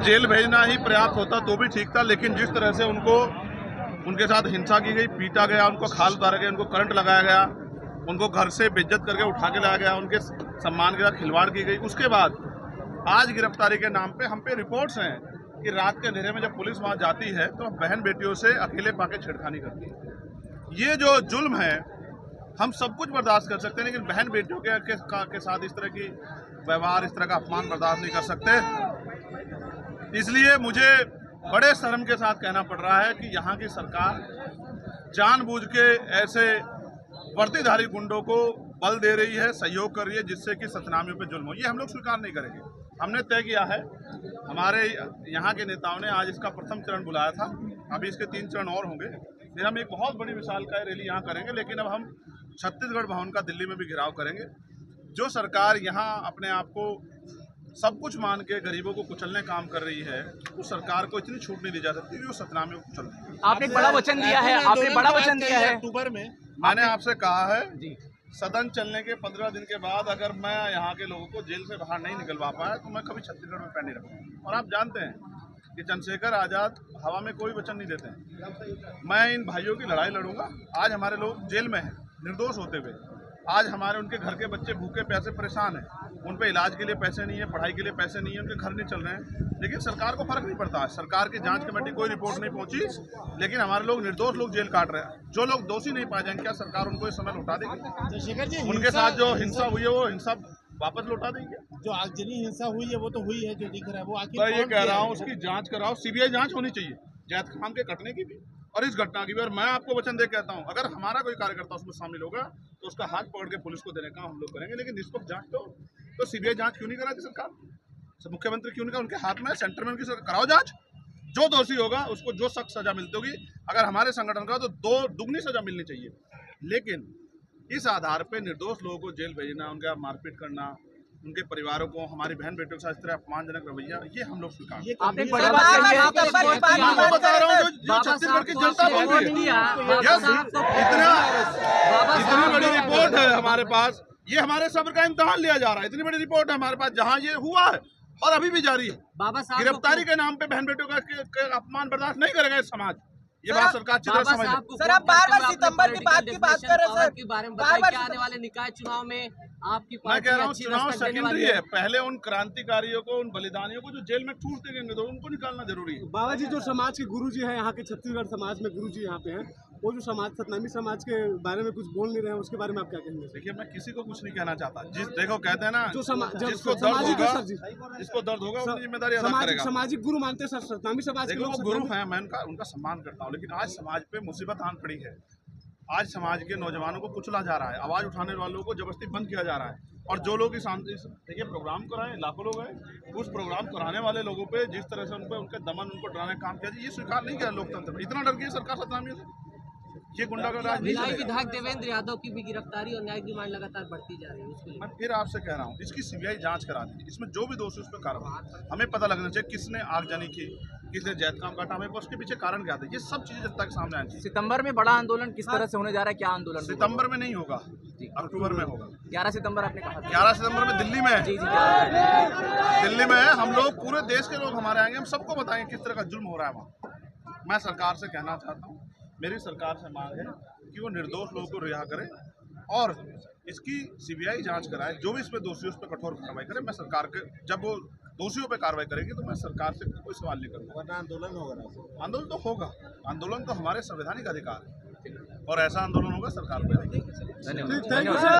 Jail भेजना ही पर्याप्त होता तो भी ठीक था, लेकिन जिस तरह से उनके साथ हिंसा की गई, पीटा गया, उनको खाल उतारा गया, उनको करंट लगाया गया, उनको घर से बेइज्जत करके उठा के लाया गया, उनके सम्मान के साथ खिलवाड़ की गई, उसके बाद आज गिरफ्तारी के नाम पे हम पे रिपोर्ट्स हैं कि रात के अंधेरे में जब पुलिस वहां जाती है तो बहन बेटियों से अकेले पाके छेड़खानी करती है। ये जो जुल्म है हम सब कुछ बर्दाश्त कर सकते हैं, लेकिन बहन बेटियों के साथ इस तरह की व्यवहार, इस तरह का अपमान बर्दाश्त नहीं कर सकते। इसलिए मुझे बड़े शर्म के साथ कहना पड़ रहा है कि यहाँ की सरकार जानबूझ के ऐसे वर्दीधारी गुंडों को बल दे रही है, सहयोग कर रही है, जिससे कि सतनामियों पे जुल्म हो। ये हम लोग स्वीकार नहीं करेंगे। हमने तय किया है, हमारे यहाँ के नेताओं ने आज इसका प्रथम चरण बुलाया था, अभी इसके 3 चरण और होंगे। फिर हम एक बहुत बड़ी विशालकाय रैली यहाँ करेंगे, लेकिन अब हम छत्तीसगढ़ भवन का दिल्ली में भी घेराव करेंगे। जो सरकार यहाँ अपने आप को सब कुछ मान के गरीबों को कुचलने काम कर रही है, उस सरकार को इतनी छूट नहीं दी जा सकती कि वो सतनामियों को कुचल रही है। आपने बड़ा वचन दिया है, आपने बड़ा वचन दिया है अक्टूबर में। मैंने आपसे कहा है सदन चलने के 15 दिन के बाद अगर मैं यहाँ के लोगों को जेल से बाहर नहीं निकलवा पाया तो मैं कभी छत्तीसगढ़ में पैर नहीं रखूंगा। और आप जानते हैं कि चंद्रशेखर आजाद हवा में कोई वचन नहीं देते हैं। मैं इन भाइयों की लड़ाई लड़ूंगा। आज हमारे लोग जेल में हैं निर्दोष होते हुए। आज हमारे उनके घर के बच्चे भूखे प्यासे परेशान हैं, उन पे इलाज के लिए पैसे नहीं है, पढ़ाई के लिए पैसे नहीं है, उनके घर नहीं चल रहे हैं, लेकिन सरकार को फर्क नहीं पड़ता है। सरकार की जांच कमेटी कोई रिपोर्ट नहीं पहुंची, लेकिन हमारे लोग निर्दोष लोग जेल काट रहे हैं। जो लोग दोषी नहीं पाए जाएंगे, क्या सरकार उनको इस समय लौटा देगी? उनके साथ जो हिंसा हुई है वो हिंसा वापस लौटा देंगे। जो आगजनी हिंसा हुई है वो तो हुई है, जो दिख रहा है वो आखिर मैं ये कह रहा हूँ उसकी जांच कराओ, सीबीआई जांच होनी चाहिए, जैद खान के कटने की भी और इस घटना की भी। और मैं आपको वचन दे कहता हूँ, अगर हमारा कोई कार्यकर्ता उसमें शामिल होगा तो उसका हाथ पकड़ के पुलिस को देने का हम लोग करेंगे। लेकिन निष्पक्ष जांच तो सीबीआई जांच क्यों नहीं कराती सरकार? मुख्यमंत्री क्यों नहीं करा? उनके हाथ में, सेंटर में उनकी कराओ जांच। जो दोषी होगा उसको जो सख्त सजा मिलती होगी, अगर हमारे संगठन का तो दुगनी सजा मिलनी चाहिए। लेकिन इस आधार पर निर्दोष लोगों को जेल भेजना, उनका मारपीट करना, उनके परिवारों को, हमारी बहन बेटियों के साथ इस तरह अपमानजनक रवैया, ये हम लोग स्वीकार करते हैं। आपने बड़ा बात बता रहा हूँ जो छत्तीसगढ़ की जनता बोल रही है। इतनी बड़ी रिपोर्ट है हमारे पास, ये हमारे सब्र का इम्तिहान लिया जा रहा है। इतनी बड़ी रिपोर्ट है हमारे पास जहाँ ये हुआ है और अभी भी जारी है। गिरफ्तारी के नाम पे बहन बेटियों का अपमान बर्दाश्त नहीं करेगा इस समाज। ये बात सरकार चित्र समझ ले। सर आप बार-बार सितंबर की बात कर रहे हैं सर, बार-बार आने वाले निकाय चुनाव में आपकी मैं कह रहा हूँ चुनाव सेकेंडरी है। पहले उन क्रांतिकारियों को, उन बलिदानियों को जो जेल में ठूसते गए तो उनको निकालना जरूरी है। बाबा जी, जो समाज के गुरुजी हैं, यहाँ के छत्तीसगढ़ समाज में गुरुजी यहाँ पे हैं, वो जो समाज सतनामी समाज के बारे में कुछ बोल नहीं रहे हैं, उसके बारे में आप क्या कहेंगे? देखिए, मैं किसी को कुछ नहीं कहना चाहता। देखो कहते हैं ना, जो जिसको दर्द होगा वो जिम्मेदारी अदा करेगा। सामाजिक गुरु मानते हैं सर, सतनामी समाज के लोग गुरु हैं, मैं उनका सम्मान करता हूँ, लेकिन आज समाज पे मुसीबत आन पड़ी है। आज समाज के नौजवानों को कुचला जा रहा है, आवाज उठाने वालों को जबरदस्ती बंद किया जा रहा है। और जो लोग इस देखिए प्रोग्राम कराए, लाखों लोग हैं, उस प्रोग्राम कराने वाले लोगों पे जिस तरह से उनके दमन, उनको डराने का काम किया जाए, ये स्वीकार नहीं किया लोकतंत्र में। इतना डर गई सरकार सतनामी से। ये गुंडागर्द विधायक देवेंद्र यादव की भी गिरफ्तारी और न्यायिक डिमांड लगातार बढ़ती जा रही है, उसके लिए मैं फिर आपसे कह रहा हूँ, इसकी सीबीआई जांच करा दी, इसमें जो भी दोषी उस पर कार्रवाई। हमें पता लगना चाहिए किसने आगजनी की, किसने जैद काम काटा, हमें उसके पीछे कारण क्या था, ये सब चीजें जनता के सामने आनी चाहिए। सितंबर में बड़ा आंदोलन किस तरह से होने जा रहा है? क्या आंदोलन? सितंबर में नहीं होगा, अक्टूबर में होगा। 11 सितंबर आपने कहा। 11 सितंबर में दिल्ली में है। दिल्ली में है। हम लोग पूरे देश के लोग हमारे आएंगे, हम सबको बताएंगे किस तरह का जुल्म हो रहा है वहाँ। मैं सरकार से कहना चाहता हूँ, मेरी सरकार से मांग है कि वो निर्दोष लोगों को रिहा करे और इसकी सीबीआई जांच कराए। जो भी इसमें दोषी उस पर कठोर कार्रवाई करे। मैं सरकार के, जब वो दोषियों पे कार्रवाई करेगी तो मैं सरकार से कोई सवाल नहीं करूँगा। आंदोलन होगा? आंदोलन तो होगा, आंदोलन तो हमारे संवैधानिक अधिकार है और ऐसा आंदोलन होगा सरकार पे। धन्यवाद।